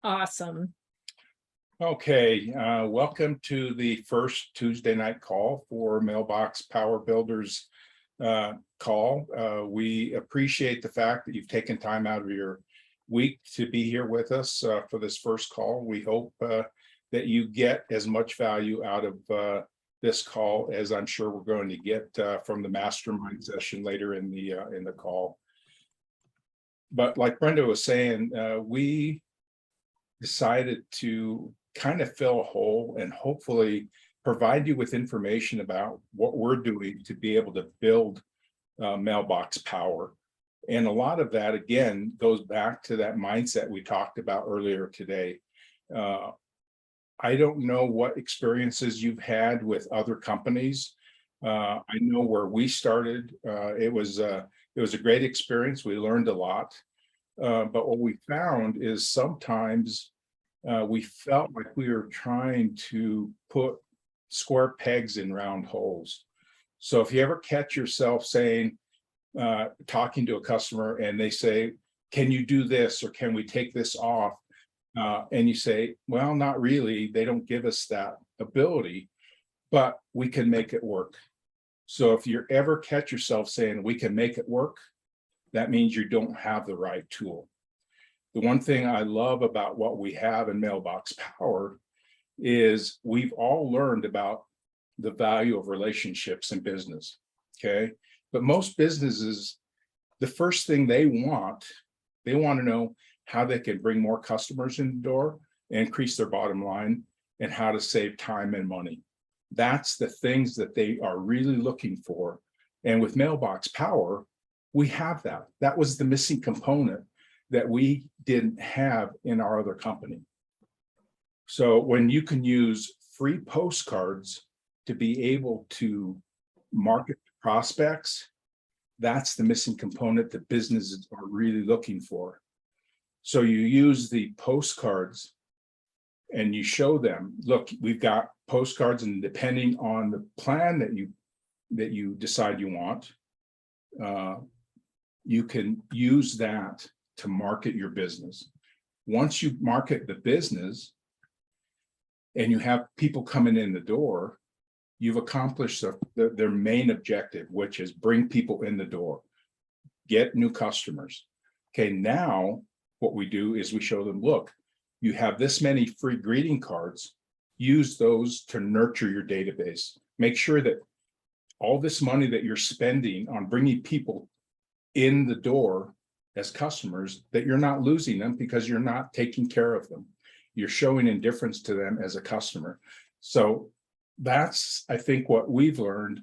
Awesome. Okay, welcome to the first Tuesday night call for Mailbox Power Builders call. We appreciate the fact that you've taken time out of your week to be here with us for this first call. We hope that you get as much value out of this call as I'm sure we're going to get from the Mastermind session later in the call. But like Brenda was saying, we decided to kind of fill a hole and hopefully provide you with information about what we're doing to be able to build Mailbox Power. And a lot of that, again, goes back to that mindset we talked about earlier today. I don't know what experiences you've had with other companies. I know where we started. It was a great experience. We learned a lot. But what we found is sometimes we felt like we were trying to put square pegs in round holes. So if you ever catch yourself saying, talking to a customer and they say, can you do this or can we take this off? And you say, well, not really. They don't give us that ability, but we can make it work. So if you ever catch yourself saying we can make it work, that means you don't have the right tool. The one thing I love about what we have in Mailbox Power is we've all learned about the value of relationships in business, okay? But most businesses, the first thing they want to know how they can bring more customers in the door, increase their bottom line, and how to save time and money. That's the things that they are really looking for. And with Mailbox Power, we have that. That was the missing component that we didn't have in our other company. So when you can use free postcards to be able to market to prospects, that's the missing component that businesses are really looking for. So you use the postcards and you show them, look, we've got postcards, and depending on the plan that you decide you want, you can use that to market your business. Once you market the business and you have people coming in the door, you've accomplished their main objective, which is bring people in the door, get new customers. Okay, now what we do is we show them, look, you have this many free greeting cards, use those to nurture your database. Make sure that all this money that you're spending on bringing people in the door as customers, that you're not losing them because you're not taking care of them. You're showing indifference to them as a customer. So that's, I think, what we've learned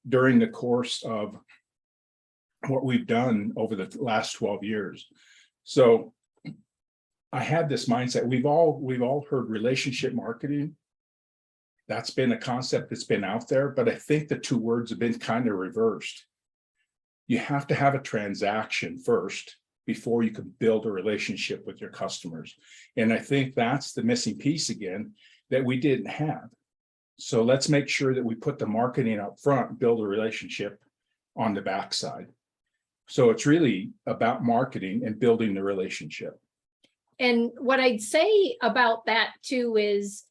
during the course of what we've done over the last 12 years. So I had this mindset. We've all heard relationship marketing. That's been a concept that's been out there, but I think the two words have been kind of reversed. You have to have a transaction first before you can build a relationship with your customers. And I think that's the missing piece again that we didn't have. So let's make sure that we put the marketing up front, build a relationship on the backside. So it's really about marketing and building the relationship. And what I'd say about that too is,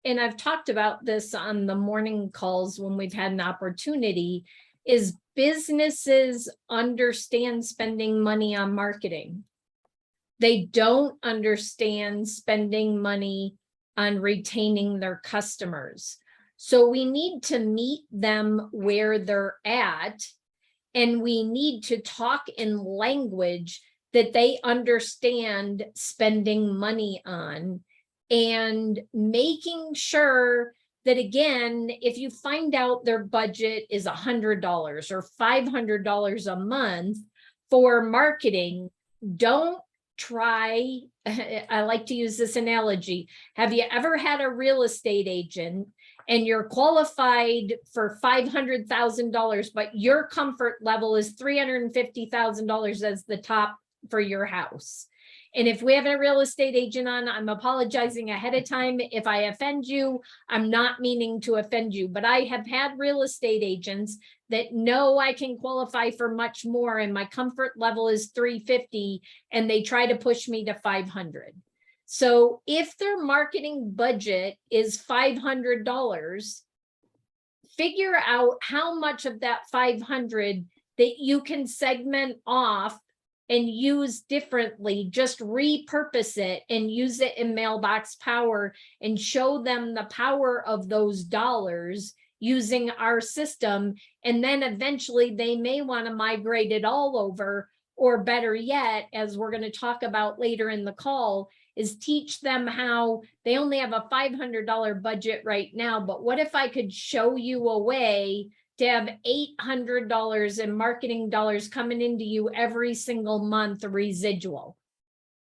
and I've talked about this on the morning calls when we've had an opportunity, is businesses understand spending money on marketing. They don't understand spending money on retaining their customers. So we need to meet them where they're at, and we need to talk in language that they understand spending money on, and making sure that, again, if you find out their budget is $100 or $500 a month for marketing, don't try, I like to use this analogy. Have you ever had a real estate agent and you're qualified for $500,000, but your comfort level is $350,000 as the top for your house? And if we have a real estate agent on, I'm apologizing ahead of time. If I offend you, I'm not meaning to offend you, but I have had real estate agents that know I can qualify for much more and my comfort level is 350, and they try to push me to 500. So if their marketing budget is $500, figure out how much of that 500 that you can segment off and use differently. Just repurpose it and use it in Mailbox Power and show them the power of those dollars using our system. And then eventually they may want to migrate it all over, or better yet, as we're going to talk about later in the call, is teach them how they only have a $500 budget right now. But what if I could show you a way to have $800 in marketing dollars coming into you every single month residual?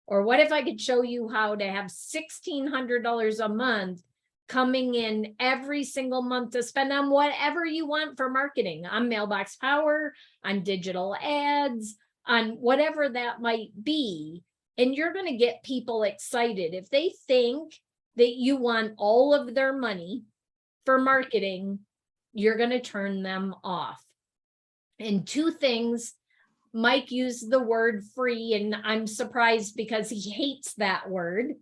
Or what if I could show you how to have $1,600 a month coming in every single month to spend on whatever you want for marketing, on Mailbox Power, on digital ads, on whatever that might be. And you're going to get people excited. If they think that you want all of their money for marketing, you're going to turn them off. And two things, Mike used the word free, and I'm surprised because he hates that word.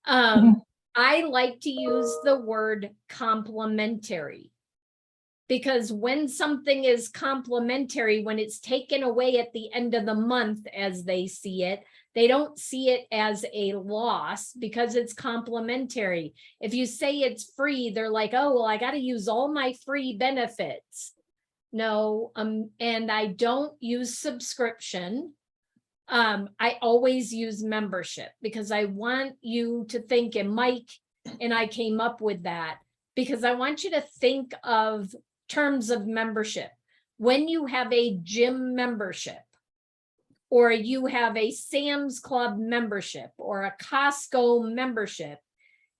I like to use the word complementary, because when something is complementary, when it's taken away at the end of the month as they see it, they don't see it as a loss because it's complementary. If you say it's free, they're like, oh, well, I got to use all my free benefits. No, and I don't use subscription. I always use membership, because I want you to think, and Mike and I came up with that, because I want you to think of terms of membership. When you have a gym membership, or you have a Sam's Club membership, or a Costco membership,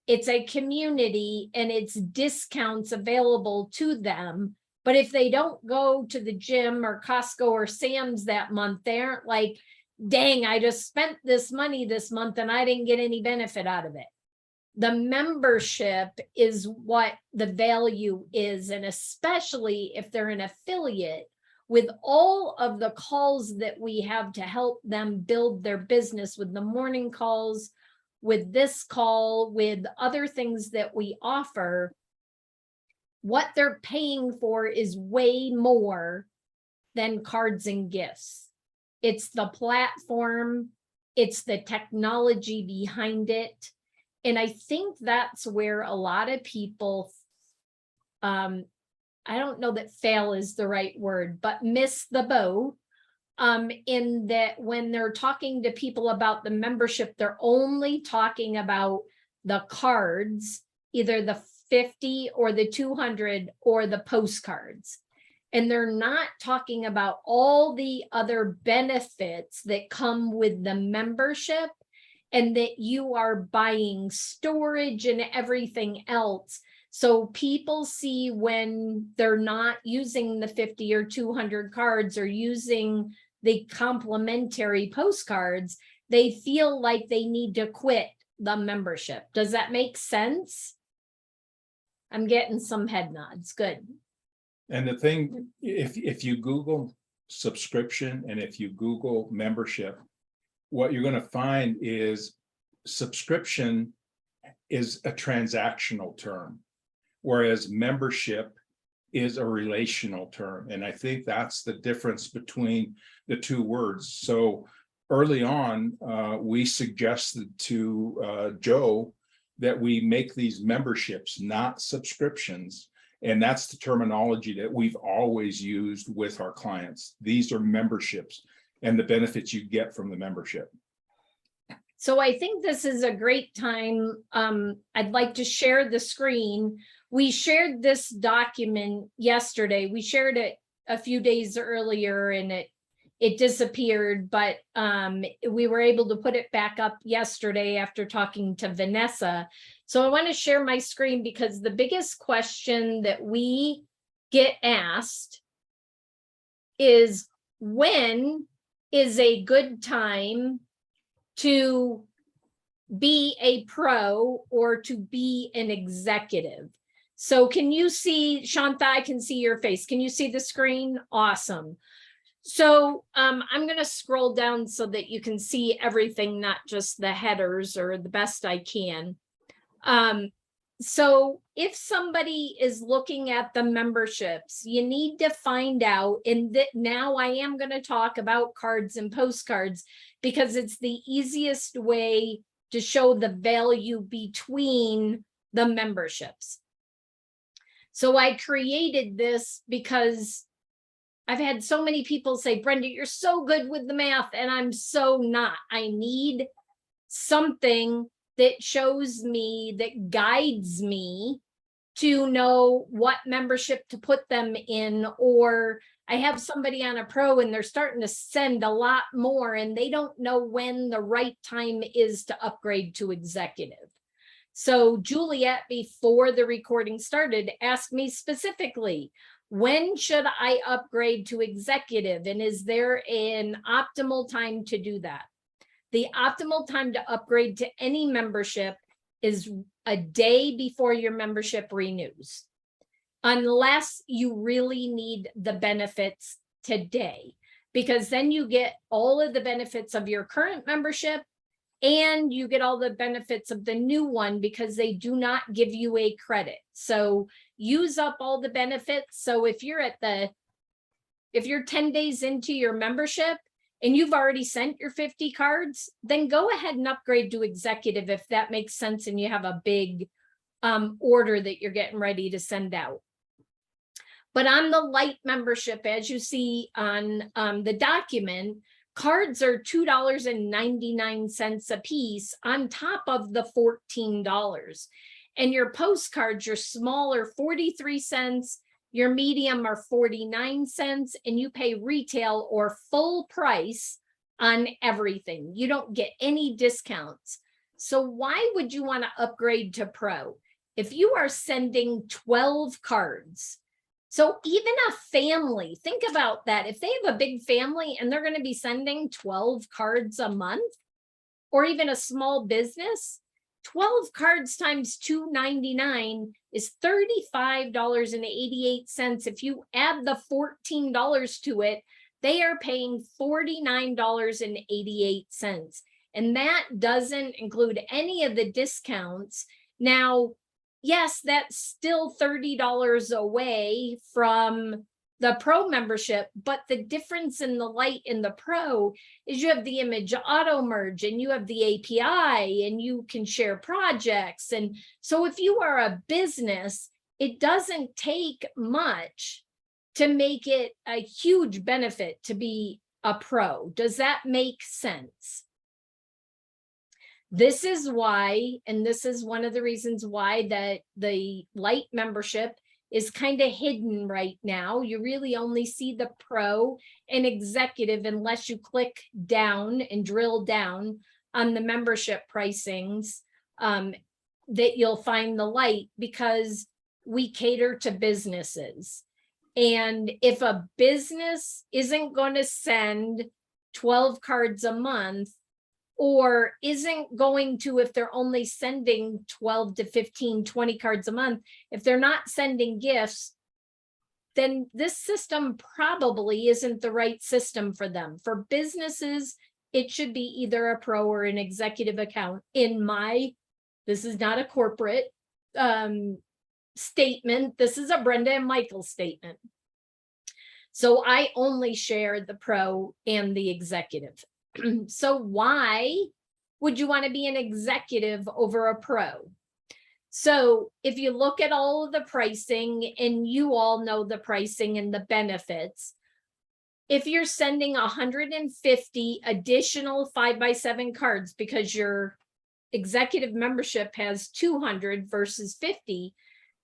it's a community and it's discounts available to them. But if they don't go to the gym or Costco or Sam's that month, they aren't like, dang, I just spent this money this month and I didn't get any benefit out of it. The membership is what the value is. And especially if they're an affiliate, with all of the calls that we have to help them build their business, with the morning calls, with this call, with other things that we offer, what they're paying for is way more than cards and gifts. It's the platform, it's the technology behind it. And I think that's where a lot of people, I don't know that fail is the right word, but miss the boat, in that when they're talking to people about the membership, they're only talking about the cards, either the 50 or the 200 or the postcards. And they're not talking about all the other benefits that come with the membership, and that you are buying storage and everything else. So people see when they're not using the 50 or 200 cards or using the complimentary postcards, they feel like they need to quit the membership. Does that make sense? I'm getting some head nods. Good. And the thing, if you Google subscription and if you Google membership, what you're going to find is subscription is a transactional term, whereas membership is a relational term. And I think that's the difference between the two words. So early on, we suggested to Joe that we make these memberships, not subscriptions. And that's the terminology that we've always used with our clients. These are memberships and the benefits you get from the membership. So I think this is a great time. I'd like to share the screen. We shared this document yesterday. We shared it a few days earlier and it disappeared, but we were able to put it back up yesterday after talking to Vanessa. So I want to share my screen because the biggest question that we get asked is, when is a good time to be a pro or to be an executive? So can you see, Shanta, I can see your face. Can you see the screen? Awesome. So I'm going to scroll down so that you can see everything, not just the headers, or the best I can. So if somebody is looking at the memberships, you need to find out, and that now I am going to talk about cards and postcards because it's the easiest way to show the value between the memberships. So I created this because I've had so many people say, Brenda, you're so good with the math, and I'm so not. I need something that shows me, that guides me to know what membership to put them in. Or I have somebody on a pro and they're starting to send a lot more and they don't know when the right time is to upgrade to executive. So Juliet, before the recording started, asked me specifically, when should I upgrade to executive? And is there an optimal time to do that? The optimal time to upgrade to any membership is a day before your membership renews, unless you really need the benefits today, because then you get all of the benefits of your current membership and you get all the benefits of the new one, because they do not give you a credit. So use up all the benefits. So if you're 10 days into your membership and you've already sent your 50 cards, then go ahead and upgrade to executive if that makes sense and you have a big order that you're getting ready to send out. But on the light membership, as you see on the document, cards are $2.99 a piece on top of the $14. And your postcards, your small are 43 cents, your medium are 49 cents, and you pay retail or full price on everything. You don't get any discounts. So why would you want to upgrade to Pro? If you are sending 12 cards, so even a family, think about that. If they have a big family and they're going to be sending 12 cards a month, or even a small business, 12 cards times $2.99 is $35.88. If you add the $14 to it, they are paying $49.88. And that doesn't include any of the discounts. Now, yes, that's still $30 away from the Pro membership, but the difference in the light and the Pro is you have the image auto merge and you have the API and you can share projects. And so if you are a business, it doesn't take much to make it a huge benefit to be a Pro. Does that make sense? This is why, and this is one of the reasons why the light membership is kind of hidden right now. You really only see the Pro and executive unless you click down and drill down on the membership pricings, that you'll find the light, because we cater to businesses. And if a business isn't going to send 12 cards a month, or isn't going to, if they're only sending 12 to 15, 20 cards a month, if they're not sending gifts, then this system probably isn't the right system for them. For businesses, it should be either a Pro or an executive account. This is not a corporate statement. This is a Brenda and Michael statement. So I only share the Pro and the executive. So why would you want to be an executive over a Pro? So if you look at all of the pricing, and you all know the pricing and the benefits, if you're sending 150 additional 5x7 cards because your executive membership has 200 versus 50,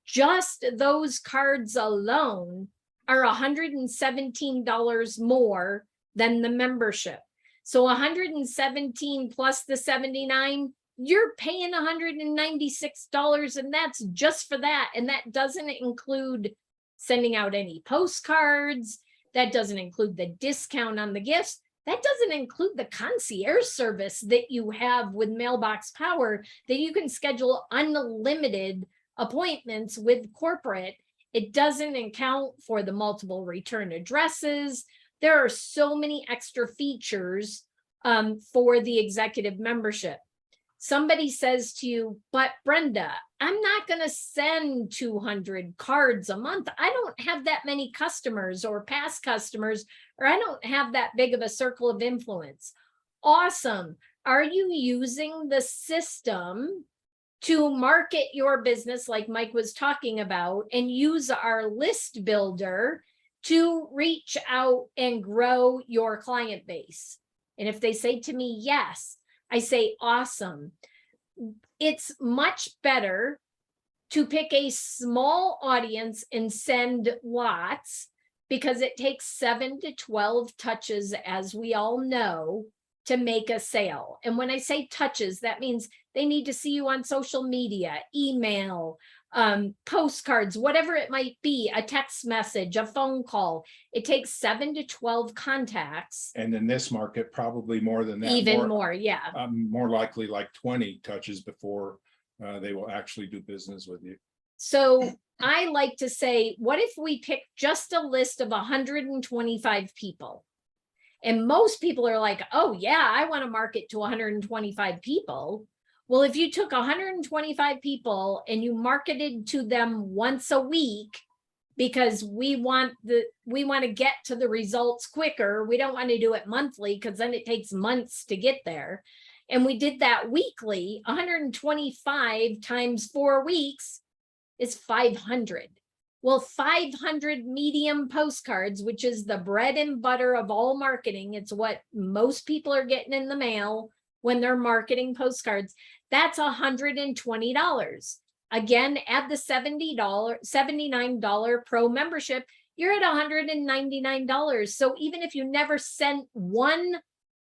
just those cards alone are $117 more than the membership. So 117 plus the 79, you're paying $196, and that's just for that. And that doesn't include sending out any postcards. That doesn't include the discount on the gifts. That doesn't include the concierge service that you have with Mailbox Power, that you can schedule unlimited appointments with corporate. It doesn't account for the multiple return addresses, there are so many extra features for the executive membership. Somebody says to you, but Brenda, I'm not going to send 200 cards a month. I don't have that many customers or past customers, or I don't have that big of a circle of influence. Awesome. Are you using the system to market your business like Mike was talking about and use our list builder to reach out and grow your client base? And if they say to me, yes, I say, awesome. It's much better to pick a small audience and send lots, because it takes 7 to 12 touches, as we all know, to make a sale. And when I say touches, that means they need to see you on social media, email, postcards, whatever it might be, a text message, a phone call. It takes 7 to 12 contacts. And in this market, probably more than that. Even more, yeah. More likely like 20 touches before they will actually do business with you. So I like to say, what if we pick just a list of 125 people? And most people are like, oh yeah, I want to market to 125 people. Well, if you took 125 people and you marketed to them once a week, because we want to get to the results quicker. We don't want to do it monthly, because then it takes months to get there. And we did that weekly. 125 times 4 weeks is 500. Well, 500 medium postcards, which is the bread and butter of all marketing. It's what most people are getting in the mail when they're marketing postcards. That's $120. Again, add the $79 pro membership, you're at $199. So even if you never sent one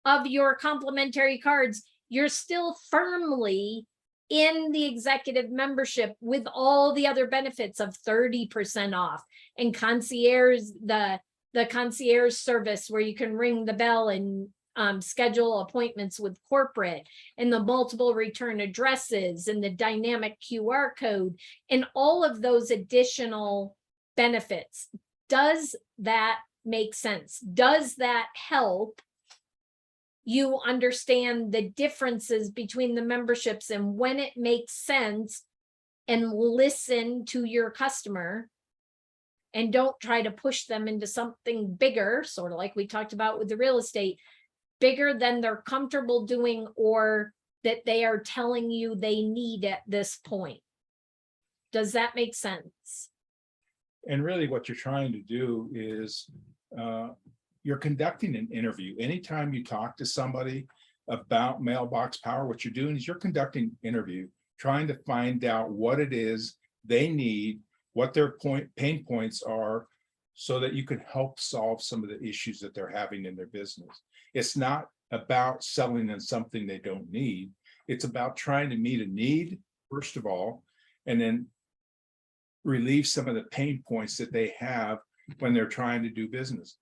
of your complimentary cards, you're still firmly in the executive membership with all the other benefits of 30% off and concierge, the concierge service where you can ring the bell and schedule appointments with corporate, and the multiple return addresses and the dynamic QR code and all of those additional benefits. Does that make sense? Does that help you understand the differences between the memberships and when it makes sense, and listen to your customer and don't try to push them into something bigger, sort of like we talked about with the real estate, bigger than they're comfortable doing or that they are telling you they need at this point? Does that make sense? And really what you're trying to do is you're conducting an interview. Anytime you talk to somebody about Mailbox Power, what you're doing is you're conducting an interview, trying to find out what it is they need, what their pain points are, so that you can help solve some of the issues that they're having in their business. It's not about selling them something they don't need. It's about trying to meet a need, first of all, and then relieve some of the pain points that they have when they're trying to do business.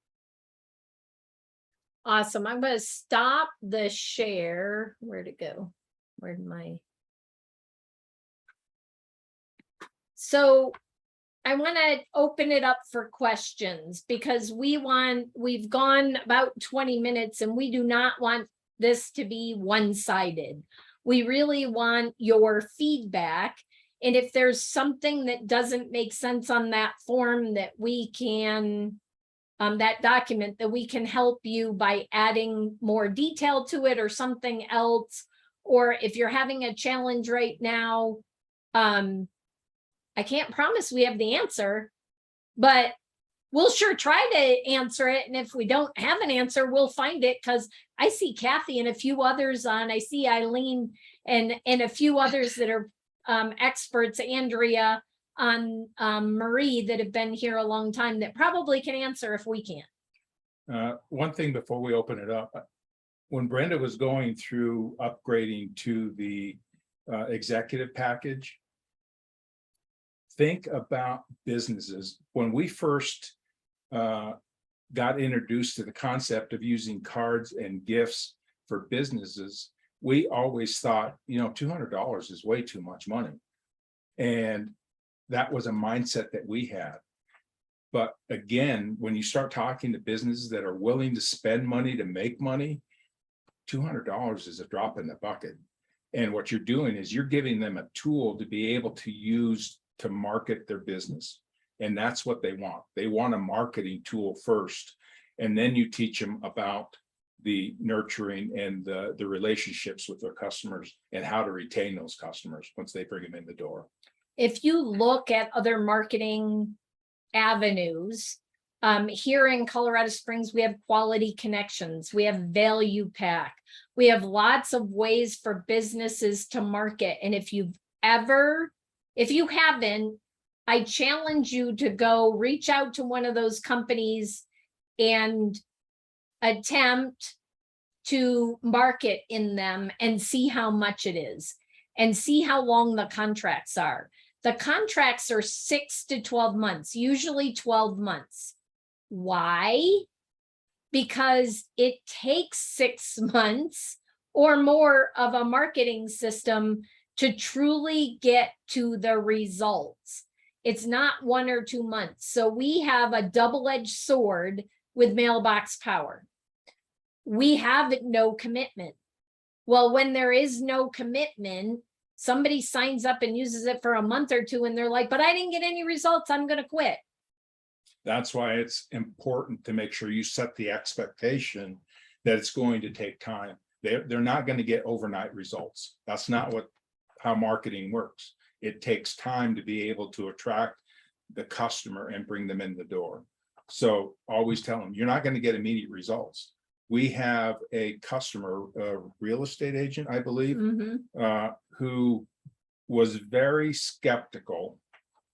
Awesome. I'm going to stop the share. Where'd it go? Where'd my... So I want to open it up for questions, because we've gone about 20 minutes and we do not want this to be one-sided. We really want your feedback. And if there's something that doesn't make sense on that form that we can, that document, that we can help you by adding more detail to it or something else. Or if you're having a challenge right now, I can't promise we have the answer, but we'll sure try to answer it. And if we don't have an answer, we'll find it, because I see Kathy and a few others on, I see Eileen and a few others that are experts, Andrea, on Marie, that have been here a long time, that probably can answer if we can't. One thing before we open it up, when Brenda was going through upgrading to the executive package, think about businesses. When we first got introduced to the concept of using cards and gifts for businesses, we always thought, $200 is way too much money. And that was a mindset that we had. But again, when you start talking to businesses that are willing to spend money to make money, $200 is a drop in the bucket. And what you're doing is you're giving them a tool to be able to use to market their business. And that's what they want. They want a marketing tool first. And then you teach them about the nurturing and the relationships with their customers and how to retain those customers once they bring them in the door. If you look at other marketing avenues, here in Colorado Springs, we have Quality Connections, we have Value Pack, we have lots of ways for businesses to market. And if you haven't, I challenge you to go reach out to one of those companies and attempt to market in them and see how much it is and see how long the contracts are. The contracts are 6 to 12 months, usually 12 months. Why? Because it takes 6 months or more of a marketing system to truly get to the results. It's not 1 or 2 months. So we have a double-edged sword with Mailbox Power. We have no commitment. Well, when there is no commitment, somebody signs up and uses it for a month or two and they're like, but I didn't get any results, I'm going to quit. That's why it's important to make sure you set the expectation that it's going to take time. They're not going to get overnight results. That's not how marketing works. It takes time to be able to attract the customer and bring them in the door. So always tell them, you're not going to get immediate results. We have a customer, a real estate agent, I believe, who was very skeptical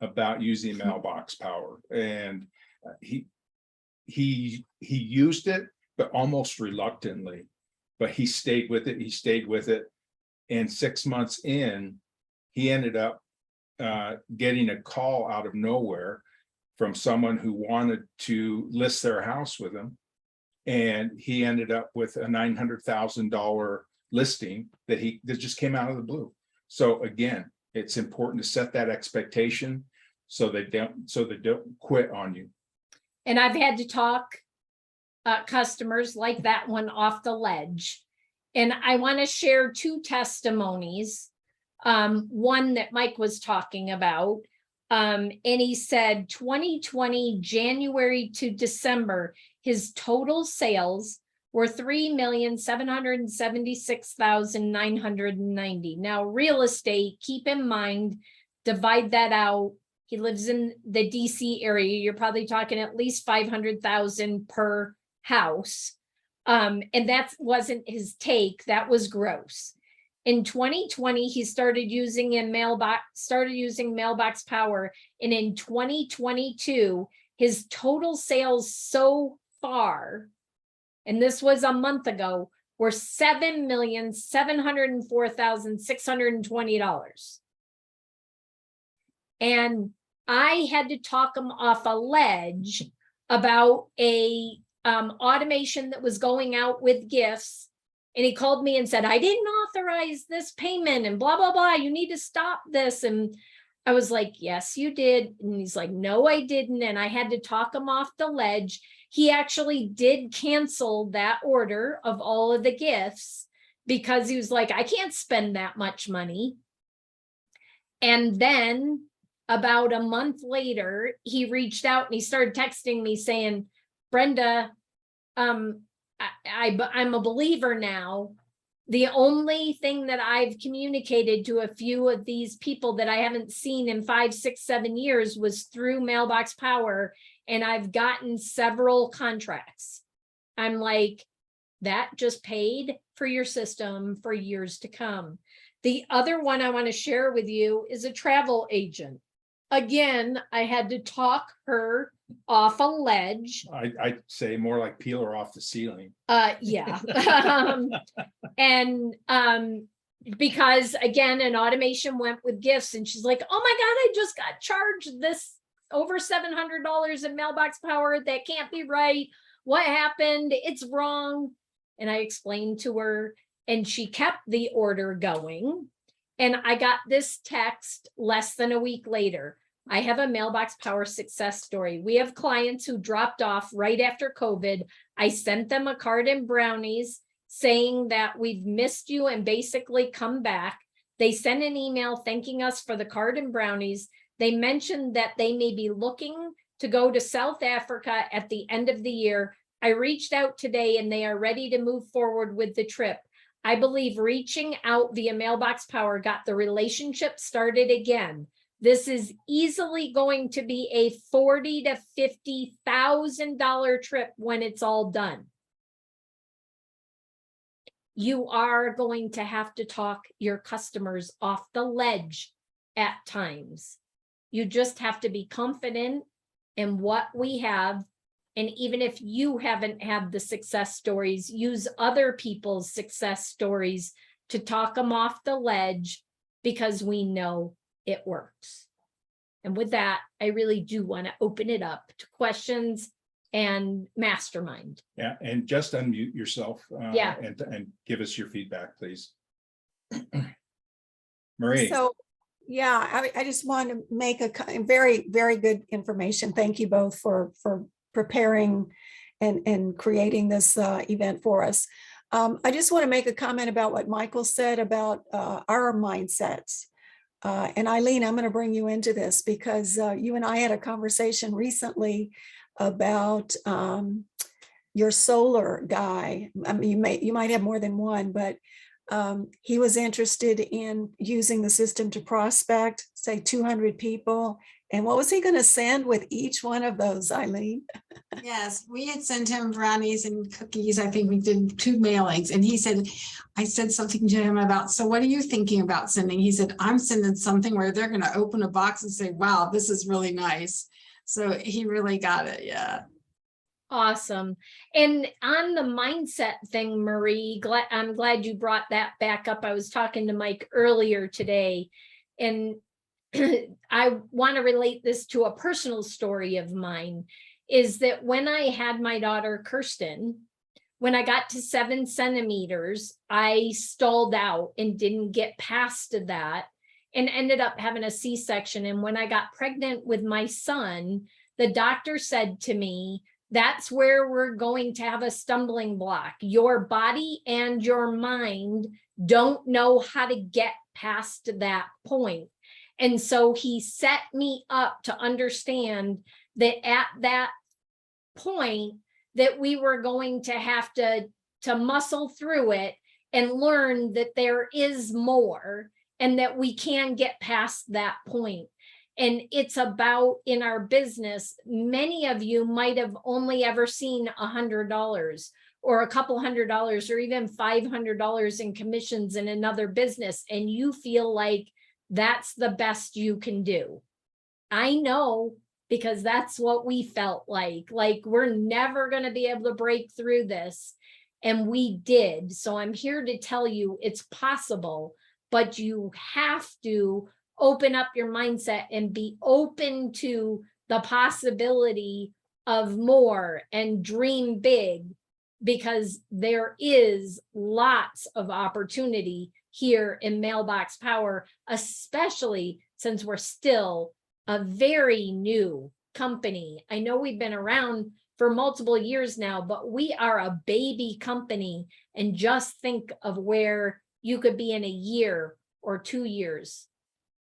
about using Mailbox Power. And he used it, but almost reluctantly. But he stayed with it. And 6 months in, he ended up getting a call out of nowhere from someone who wanted to list their house with him. And he ended up with a $900,000 listing that just came out of the blue. So again, it's important to set that expectation so they don't quit on you. And I've had to talk customers like that one off the ledge. And I want to share 2 testimonies. One that Mike was talking about. And he said 2020, January to December, his total sales were $3,776,990. Now, real estate, keep in mind, divide that out. He lives in the DC area. You're probably talking at least 500,000 per house. And that wasn't his take. That was gross. In 2020, he started using Mailbox Power. And in 2022, his total sales so far, and this was a month ago, were $7,704,620. And I had to talk him off a ledge about a automation that was going out with gifts. And he called me and said, I didn't authorize this payment and blah, blah, blah. You need to stop this. And I was like, yes, you did. And he's like, no, I didn't. And I had to talk him off the ledge. He actually did cancel that order of all of the gifts because he was like, I can't spend that much money. And then about a month later, he reached out and he started texting me saying, Brenda, I'm a believer now. The only thing that I've communicated to a few of these people that I haven't seen in 5, 6, 7 years was through Mailbox Power, and I've gotten several contracts. I'm like, that just paid for your system for years to come. The other one I want to share with you is a travel agent. Again, I had to talk her off a ledge. I'd say more like peel her off the ceiling. Yeah. Because again, an automation went with gifts and she's like, oh my God, I just got charged this over $700 in Mailbox Power. That can't be right. What happened? It's wrong. And I explained to her and she kept the order going. And I got this text less than a week later. I have a Mailbox Power success story. We have clients who dropped off right after COVID. I sent them a card and brownies saying that we've missed you and basically come back. They sent an email thanking us for the card and brownies. They mentioned that they may be looking to go to South Africa at the end of the year. I reached out today and they are ready to move forward with the trip. I believe reaching out via Mailbox Power got the relationship started again. This is easily going to be a $40,000 to $50,000 trip when it's all done. You are going to have to talk your customers off the ledge at times. You just have to be confident in what we have. And even if you haven't had the success stories, use other people's success stories to talk them off the ledge, because we know it works. And with that, I really do want to open it up to questions and Mastermind. Yeah, and just unmute yourself Yeah. and give us your feedback, please. Marie. So, yeah, I just want to make a very, very good information. Thank you both for preparing and creating this event for us. I just want to make a comment about what Michael said about our mindsets. And Eileen, I'm going to bring you into this because you and I had a conversation recently about your solar guy. I mean, you might have more than one, but he was interested in using the system to prospect, say 200 people. And what was he going to send with each one of those, Eileen? Yes, we had sent him brownies and cookies. I think we did 2 mailings. And he said, I said something to him about, so what are you thinking about sending? He said, I'm sending something where they're going to open a box and say, wow, this is really nice. So he really got it. Yeah. Awesome. And on the mindset thing, Marie, I'm glad you brought that back up. I was talking to Mike earlier today, and I want to relate this to a personal story of mine, is that when I had my daughter, Kirsten, when I got to 7 centimeters, I stalled out and didn't get past that and ended up having a C-section. And when I got pregnant with my son, the doctor said to me, that's where we're going to have a stumbling block. Your body and your mind don't know how to get past that point. And so he set me up to understand that at that point that we were going to have to muscle through it and learn that there is more and that we can get past that point. And it's about, in our business, many of you might have only ever seen $100 or a couple $100 or even $500 in commissions in another business, and you feel like that's the best you can do. I know, because that's what we felt like we're never going to be able to break through this. And we did. So I'm here to tell you it's possible, but you have to open up your mindset and be open to the possibility of more and dream big, because there is lots of opportunity here in Mailbox Power, especially since we're still a very new company. I know we've been around for multiple years now, but we are a baby company. And just think of where you could be in a year or 2 years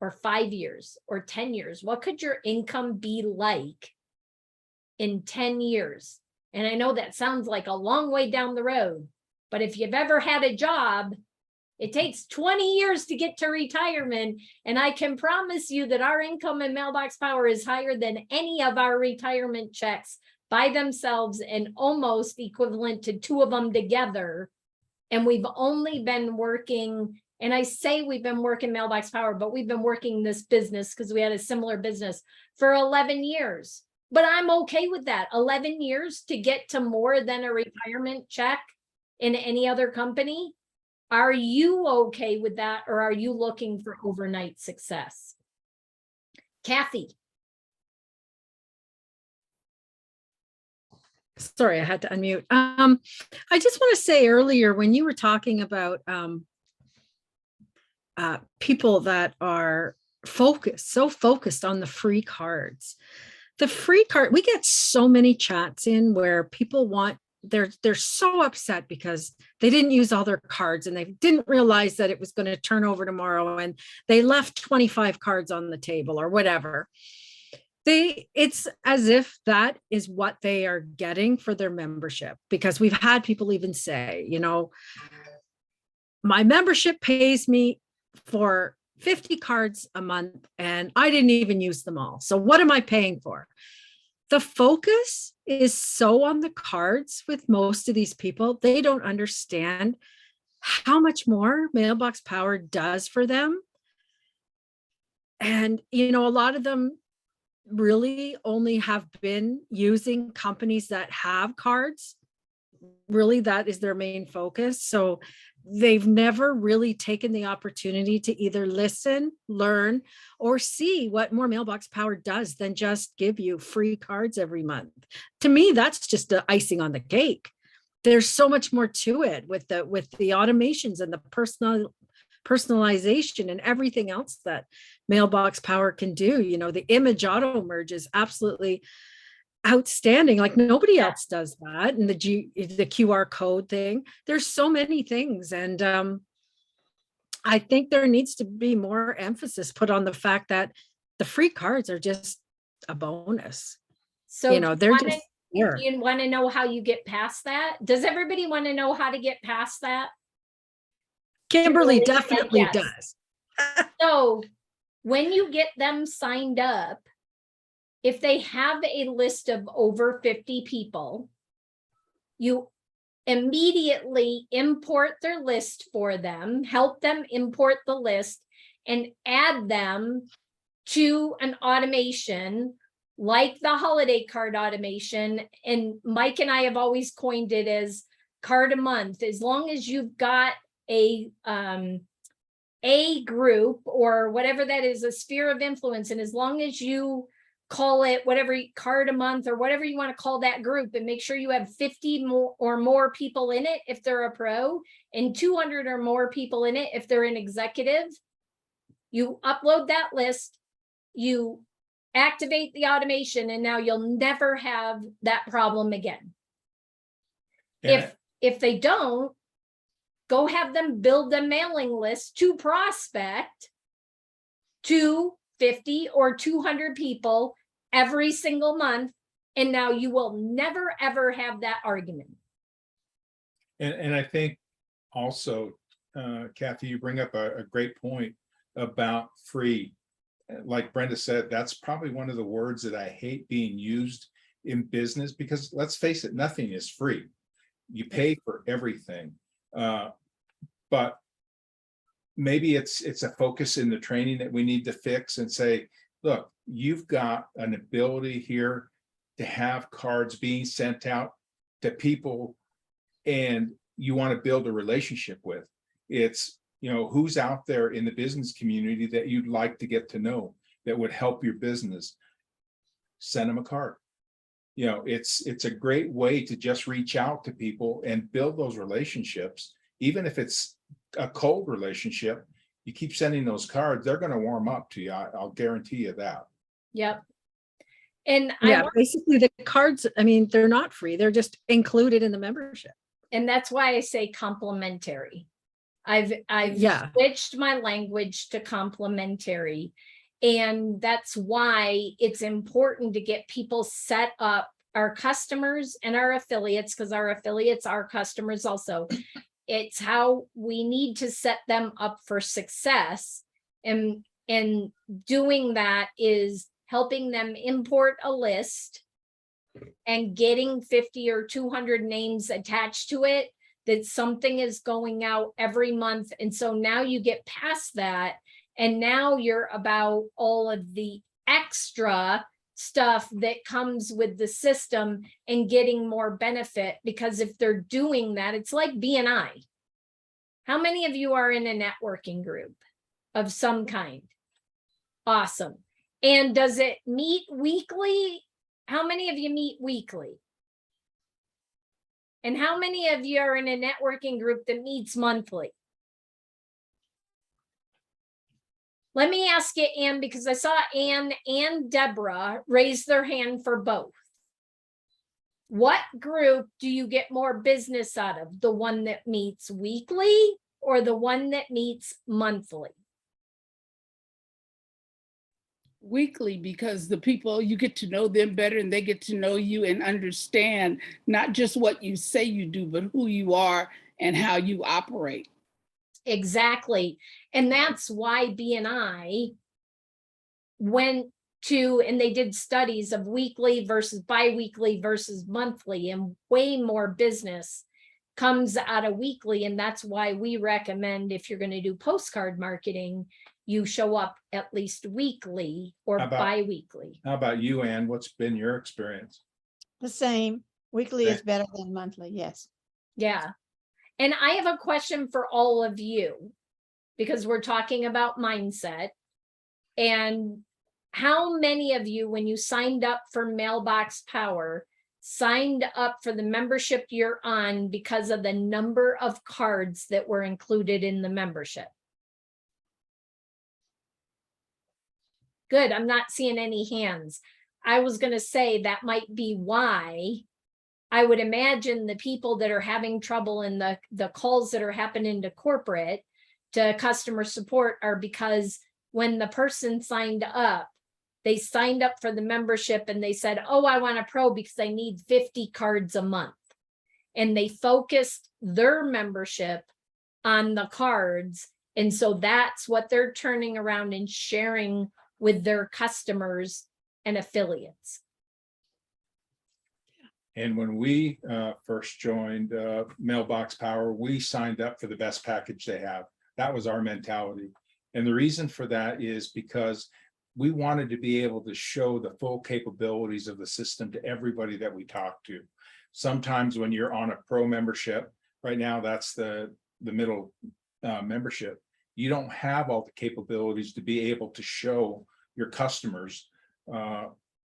or 5 years or 10 years. What could your income be like in 10 years? And I know that sounds like a long way down the road, but if you've ever had a job, it takes 20 years to get to retirement. And I can promise you that our income in Mailbox Power is higher than any of our retirement checks by themselves and almost equivalent to 2 of them together. And we've only been working, and I say we've been working Mailbox Power, but we've been working this business because we had a similar business for 11 years. But I'm okay with that. 11 years to get to more than a retirement check in any other company. Are you okay with that, or are you looking for overnight success? Kathy. Sorry, I had to unmute. I just want to say earlier when you were talking about people that are so focused on the free cards. The free card, we get so many chats in where people want, they're so upset because they didn't use all their cards and they didn't realize that it was going to turn over tomorrow and they left 25 cards on the table or whatever. It's as if that is what they are getting for their membership, because we've had people even say, my membership pays me for 50 cards a month and I didn't even use them all. So what am I paying for? The focus is so on the cards with most of these people. They don't understand how much more Mailbox Power does for them. And, a lot of them really only have been using companies that have cards. Really, that is their main focus. So they've never really taken the opportunity to either listen, learn, or see what more Mailbox Power does than just give you free cards every month. To me, that's just the icing on the cake. There's so much more to it with the automations and the personalization and everything else that Mailbox Power can do. The image auto merge is absolutely outstanding. Like nobody else does that. And the QR code thing, there's so many things. And I think there needs to be more emphasis put on the fact that the free cards are just a bonus. So they're just there. You want to know how you get past that? Does everybody want to know how to get past that? Kimberly definitely does. So when you get them signed up, if they have a list of over 50 people, you immediately import their list for them, help them import the list, and add them to an automation like the holiday card automation. And Mike and I have always coined it as card a month. As long as you've got a group or whatever that is, a sphere of influence, and as long as you call it whatever card a month or whatever you want to call that group, and make sure you have 50 or more people in it if they're a pro, and 200 or more people in it if they're an executive. You upload that list, you activate the automation, and now you'll never have that problem again. Yeah. If they don't, go have them build a mailing list to prospect to 50 or 200 people every single month, and now you will never ever have that argument. And I think also, Kathy, you bring up a great point about free. Like Brenda said, that's probably one of the words that I hate being used in business, because let's face it, nothing is free. You pay for everything. But maybe it's a focus in the training that we need to fix and say, look, you've got an ability here to have cards being sent out to people and you want to build a relationship with. It's, who's out there in the business community that you'd like to get to know that would help your business. Send them a card. It's a great way to just reach out to people and build those relationships. Even if it's a cold relationship, you keep sending those cards, they're going to warm up to you. I'll guarantee you that. Yep. And basically the cards, they're not free. They're just included in the membership. And that's why I say complimentary. I've switched my language to complimentary. And that's why it's important to get people set up, our customers and our affiliates, because our affiliates are customers also. It's how we need to set them up for success. And doing that is helping them import a list and getting 50 or 200 names attached to it, that something is going out every month. And so now you get past that, and now you're about all of the extra stuff that comes with the system and getting more benefit. Because if they're doing that, it's like BNI. How many of you are in a networking group of some kind? Awesome. And does it meet weekly? How many of you meet weekly? And how many of you are in a networking group that meets monthly? Let me ask you, Ann, because I saw Ann and Deborah raise their hand for both. What group do you get more business out of? The one that meets weekly or the one that meets monthly? Weekly, because the people, you get to know them better and they get to know you and understand not just what you say you do, but who you are and how you operate. Exactly. And that's why BNI went to, and they did studies of weekly versus biweekly versus monthly, and way more business comes out of weekly. And that's why we recommend, if you're going to do postcard marketing, you show up at least weekly or How about- bi-weekly. How about you, Ann? What's been your experience? The same. Weekly Okay. is better than monthly, yes. Yeah. And I have a question for all of you, because we're talking about mindset. And how many of you, when you signed up for Mailbox Power, signed up for the membership you're on because of the number of cards that were included in the membership? Good, I'm not seeing any hands. I was going to say that might be why I would imagine the people that are having trouble in the calls that are happening to corporate, to customer support, are because when the person signed up, they signed up for the membership and they said, oh, I want a pro because I need 50 cards a month. And they focused their membership on the cards. And so that's what they're turning around and sharing with their customers and affiliates. And when we first joined Mailbox Power, we signed up for the best package they have. That was our mentality. And the reason for that is because we wanted to be able to show the full capabilities of the system to everybody that we talk to. Sometimes when you're on a pro membership, right now that's the middle membership, you don't have all the capabilities to be able to show your customers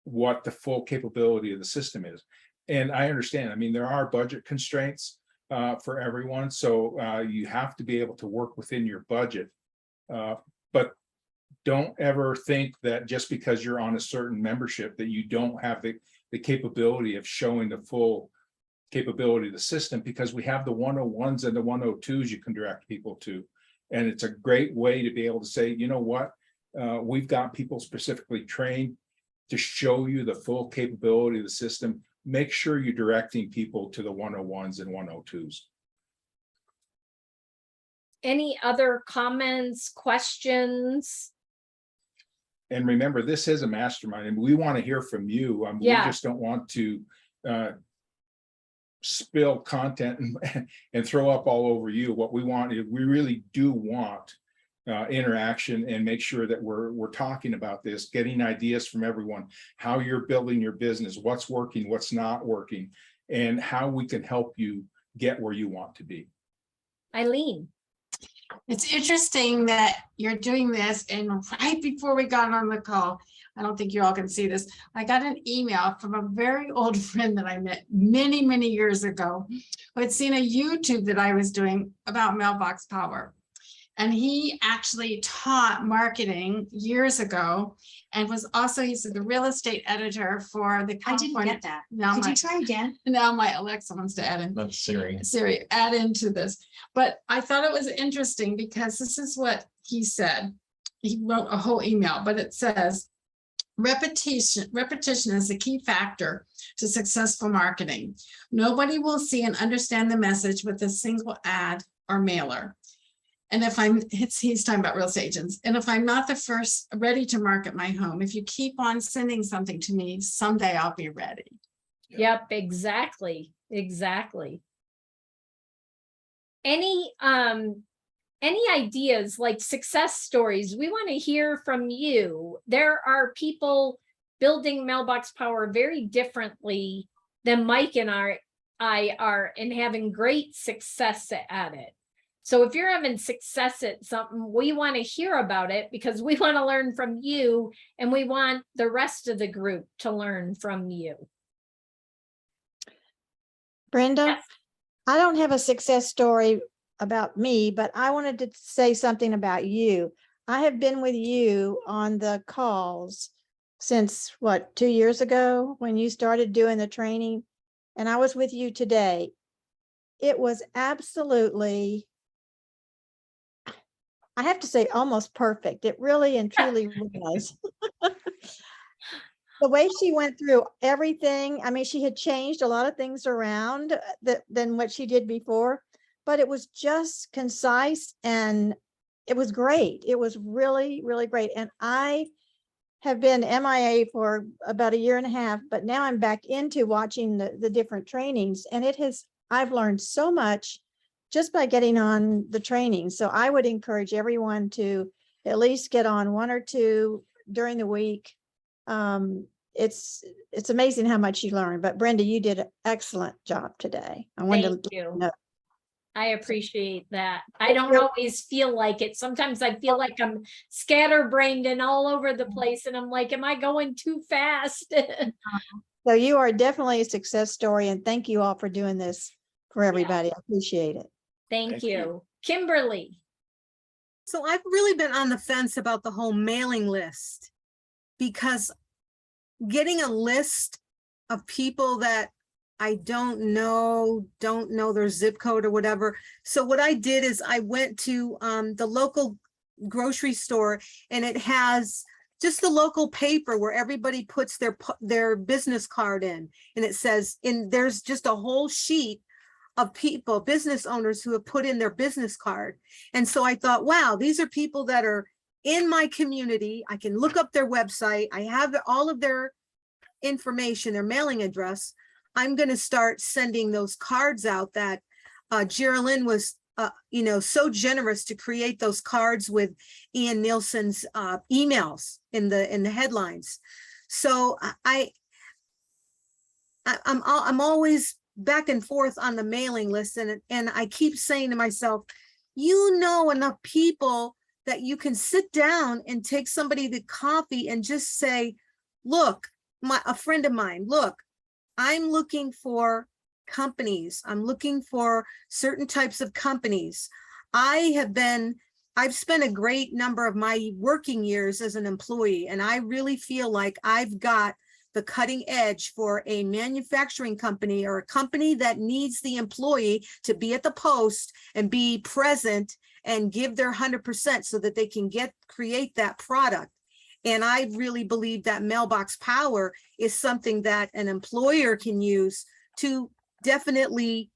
what the full capability of the system is. And I understand, I mean, there are budget constraints for everyone. So you have to be able to work within your budget. But don't ever think that just because you're on a certain membership that you don't have the capability of showing the full capability of the system, because we have the 101s and the 102s you can direct people to. And it's a great way to be able to say, you know what, we've got people specifically trained to show you the full capability of the system. Make sure you're directing people to the 101s and 102s. Any other comments, questions? And remember, this is a mastermind and we want to hear from you. We Yeah. just don't want to spill content and throw up all over you. What we want is, we really do want interaction, and make sure that we're talking about this, getting ideas from everyone, how you're building your business, what's working, what's not working, and how we can help you get where you want to be. Eileen. It's interesting that you're doing this, and right before we got on the call, I don't think you all can see this, I got an email from a very old friend that I met many, many years ago, who had seen a YouTube that I was doing about Mailbox Power. And he actually taught marketing years ago, and was also, he's the real estate editor for the I didn't California. get that. Now Could my, you try again? now my Alexa wants to add in. That's Siri. Siri, add into this. But I thought it was interesting because this is what he said. He wrote a whole email, but it says, repetition is a key factor to successful marketing. Nobody will see and understand the message with a single ad or mailer. And if he's talking about real estate agents. And if I'm not the first ready to market my home, if you keep on sending something to me, someday I'll be ready. Yep, exactly. Any ideas, like success stories? We want to hear from you. There are people building Mailbox Power very differently than Mike and I are, and having great success at it. So if you're having success at something, we want to hear about it, because we want to learn from you, and we want the rest of the group to learn from you. Brenda, Yes. I don't have a success story about me, but I wanted to say something about you. I have been with you on the calls since what, 2 years ago when you started doing the training, and I was with you today. It was absolutely, I have to say, almost perfect. It really and truly was. The way she went through everything, I mean, she had changed a lot of things around than what she did before, but it was just concise and it was great. It was really, really great. And I have been MIA for about 1.5 years, but now I'm back into watching the different trainings, and I've learned so much just by getting on the training. So I would encourage everyone to at least get on 1 or 2 during the week. It's amazing how much you learn, but Brenda, you did an excellent job today. I wanted Thank to you. know. I appreciate that. I don't always feel like it. Sometimes I feel like I'm scatterbrained and all over the place, and I'm like, am I going too fast? So you are definitely a success story, and thank you all for doing this for everybody. I appreciate it. Thank Thank you. you. Kimberly. So I've really been on the fence about the whole mailing list, because getting a list of people that I don't know their zip code or whatever. So what I did is I went to the local grocery store, and it has just the local paper where everybody puts their business card in, and it says, there's just a whole sheet of people, business owners who have put in their business card. And so I thought, wow, these are people that are in my community. I can look up their website. I have all of their information, their mailing address. I'm going to start sending those cards out that Geraldine was, so generous to create those cards with Ian Nielsen's emails in the headlines. So I'm always back and forth on the mailing list, and I keep saying to myself, enough people that you can sit down and take somebody to coffee and just say, look, a friend of mine, look, I'm looking for companies. I'm looking for certain types of companies. I've spent a great number of my working years as an employee, and I really feel like I've got the cutting edge for a manufacturing company or a company that needs the employee to be at the post and be present and give their 100% so that they can create that product. And I really believe that Mailbox Power is something that an employer can use to definitely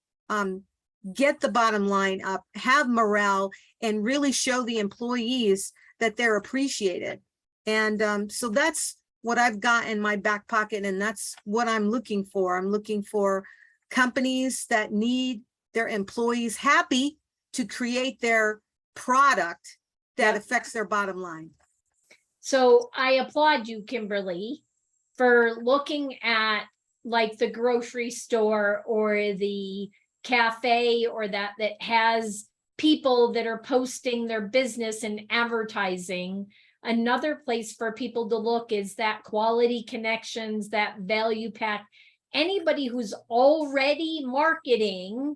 get the bottom line up, have morale, and really show the employees that they're appreciated. And so that's what I've got in my back pocket, and that's what I'm looking for. I'm looking for companies that need their employees happy to create their product that affects their bottom line. So I applaud you, Kimberly, for looking at like the grocery store or the cafe or that has people that are posting their business and advertising. Another place for people to look is that Quality Connections, that Value Pack. Anybody who's already marketing,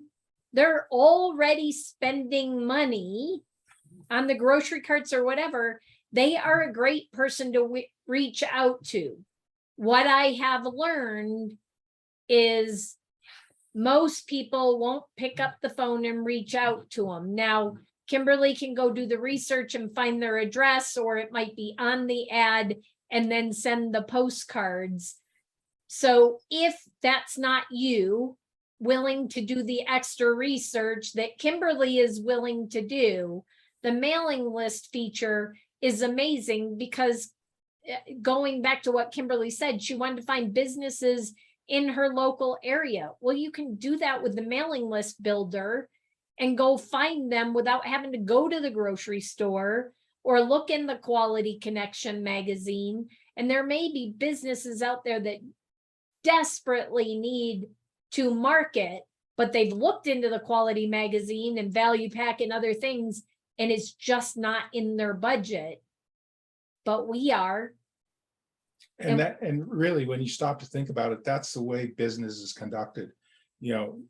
they're already spending money on the grocery carts or whatever. They are a great person to reach out to. What I have learned is most people won't pick up the phone and reach out to them. Now, Kimberly can go do the research and find their address, or it might be on the ad and then send the postcards. So if that's not you willing to do the extra research that Kimberly is willing to do, the mailing list feature is amazing, because going back to what Kimberly said, she wanted to find businesses in her local area. Well, you can do that with the mailing list builder and go find them without having to go to the grocery store or look in the Quality Connection magazine. And there may be businesses out there that desperately need to market, but they've looked into the Quality magazine and Value Pack and other things, and it's just not in their budget. But we are. And really, when you stop to think about it, that's the way business is conducted. You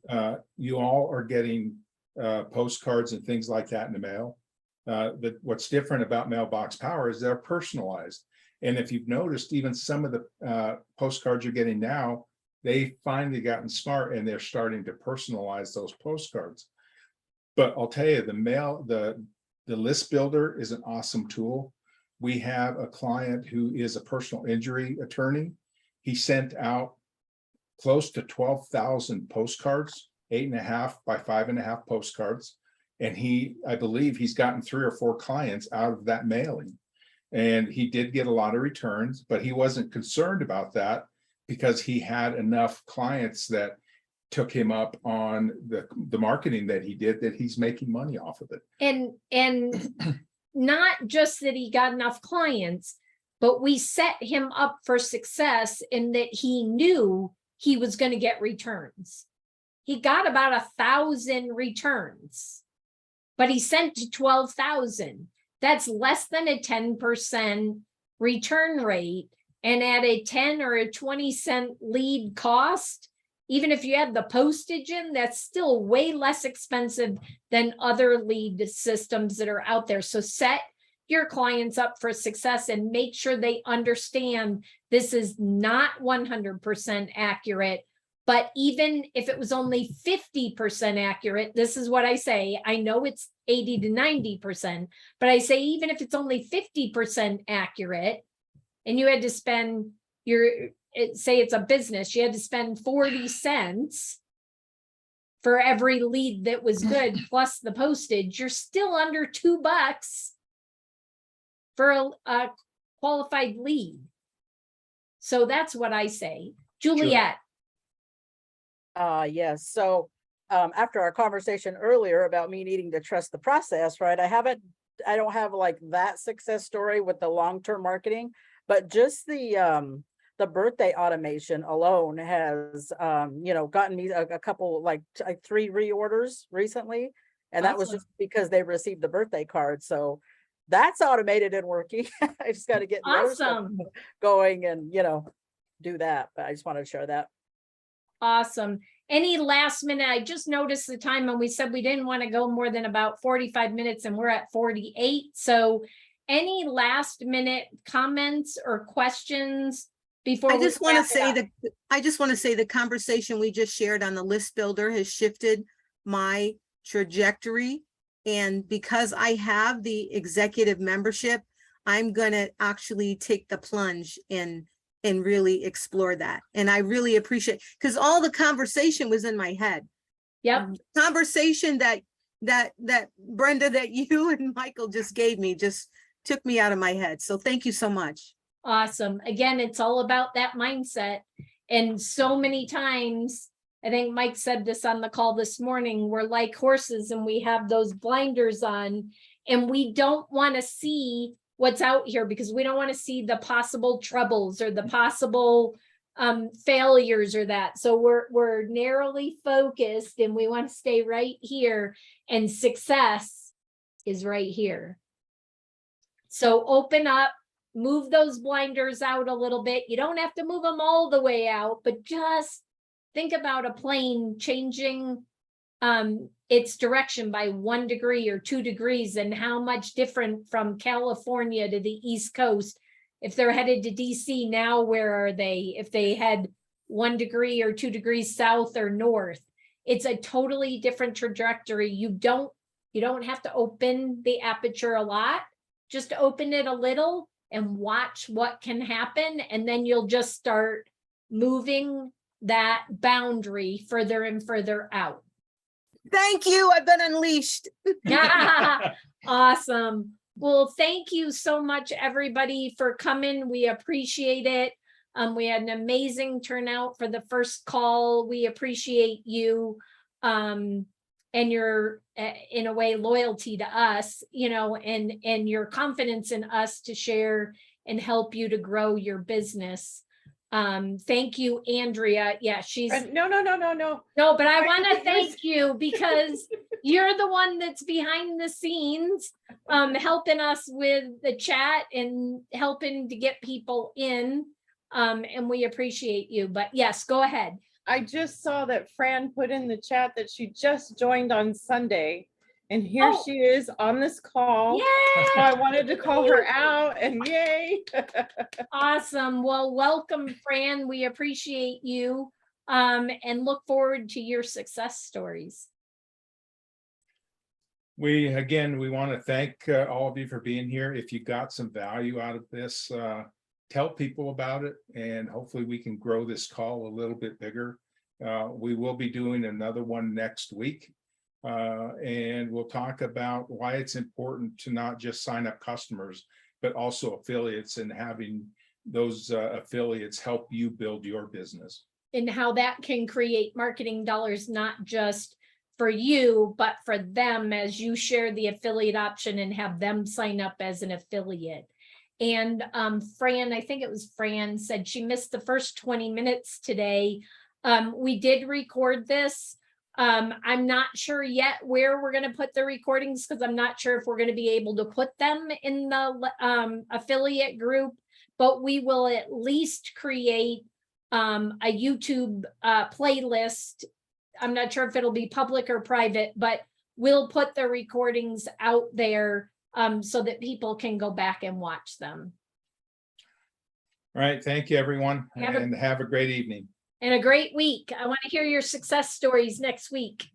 all are getting postcards and things like that in the mail. What's different about Mailbox Power is they're personalized. And if you've noticed, even some of the postcards you're getting now, they finally gotten smart and they're starting to personalize those postcards. But I'll tell you, the list builder is an awesome tool. We have a client who is a personal injury attorney. He sent out close to 12,000 postcards, 8.5 by 5.5 postcards. And I believe he's gotten 3 or 4 clients out of that mailing. And he did get a lot of returns, but he wasn't concerned about that because he had enough clients that took him up on the marketing that he did, that he's making money off of it. And not just that he got enough clients, but we set him up for success in that he knew he was going to get returns. He got about 1,000 returns, but he sent to 12,000. That's less than a 10% return rate. And at a 10 or a 20 cent lead cost, even if you add the postage in, that's still way less expensive than other lead systems that are out there. So set your clients up for success and make sure they understand this is not 100% accurate. But even if it was only 50% accurate, this is what I say. I know it's 80 to 90%, but I say even if it's only 50% accurate and you had to spend say it's a business, you had to spend 40 cents for every lead that was good plus the postage, you're still under $2 for a qualified lead. So that's what I say. Juliet. Yes. So after our conversation earlier about me needing to trust the process, right? I don't have like that success story with the long-term marketing, but just the birthday automation alone has, gotten me a couple, like 3 reorders recently. And that was just because they received the birthday card. So that's automated and working. I just got to get Awesome. going and, do that. But I just wanted to share that. Awesome. Any last minute? I just noticed the time and we said we didn't want to go more than about 45 minutes and we're at 48. So any last minute comments or questions before I we just want wrap to it say up? that the conversation we just shared on the list builder has shifted my trajectory. And because I have the executive membership, I'm going to actually take the plunge and really explore that. And I really appreciate, because all the conversation was in my head. Yep. Conversation that Brenda, that you and Michael just gave me, just took me out of my head. So thank you so much. Awesome. Again, it's all about that mindset. And so many times, I think Mike said this on the call this morning, we're like horses and we have those blinders on and we don't want to see what's out here because we don't want to see the possible troubles or the possible failures or that. So we're narrowly focused and we want to stay right here, and success is right here. So open up, move those blinders out a little bit. You don't have to move them all the way out, but just think about a plane changing its direction by 1 degree or 2 degrees and how much different from California to the East Coast. If they're headed to DC now, where are they? If they had 1 degree or 2 degrees south or north, it's a totally different trajectory. You don't have to open the aperture a lot, just open it a little and watch what can happen. And then you'll just start moving that boundary further and further out. Thank you. I've been unleashed. Awesome. Well, thank you so much, everybody, for coming. We appreciate it. We had an amazing turnout for the first call. We appreciate you and your, in a way, loyalty to us, and your confidence in us to share and help you to grow your business. Thank you, Andrea. Yeah, she's no. No, but I want to thank you because you're the one that's behind the scenes, helping us with the chat and helping to get people in. And we appreciate you. But yes, go ahead. I just saw that Fran put in the chat that she just joined on Sunday. And here Oh. she is on this call. So Yay! I wanted to call her out and yay. Awesome. Well, welcome, Fran. We appreciate you and look forward to your success stories. We want to thank all of you for being here. If you got some value out of this, tell people about it, and hopefully we can grow this call a little bit bigger. We will be doing another one next week. And we'll talk about why it's important to not just sign up customers, but also affiliates, and having those affiliates help you build your business. And how that can create marketing dollars, not just for you, but for them as you share the affiliate option and have them sign up as an affiliate. And Fran, I think it was Fran, said she missed the first 20 minutes today. We did record this. I'm not sure yet where we're going to put the recordings, because I'm not sure if we're going to be able to put them in the affiliate group, but we will at least create a YouTube playlist. I'm not sure if it'll be public or private, but we'll put the recordings out there so that people can go back and watch them. All right. Thank you, everyone, Have and have a great evening. And a great week. I want to hear your success stories next week.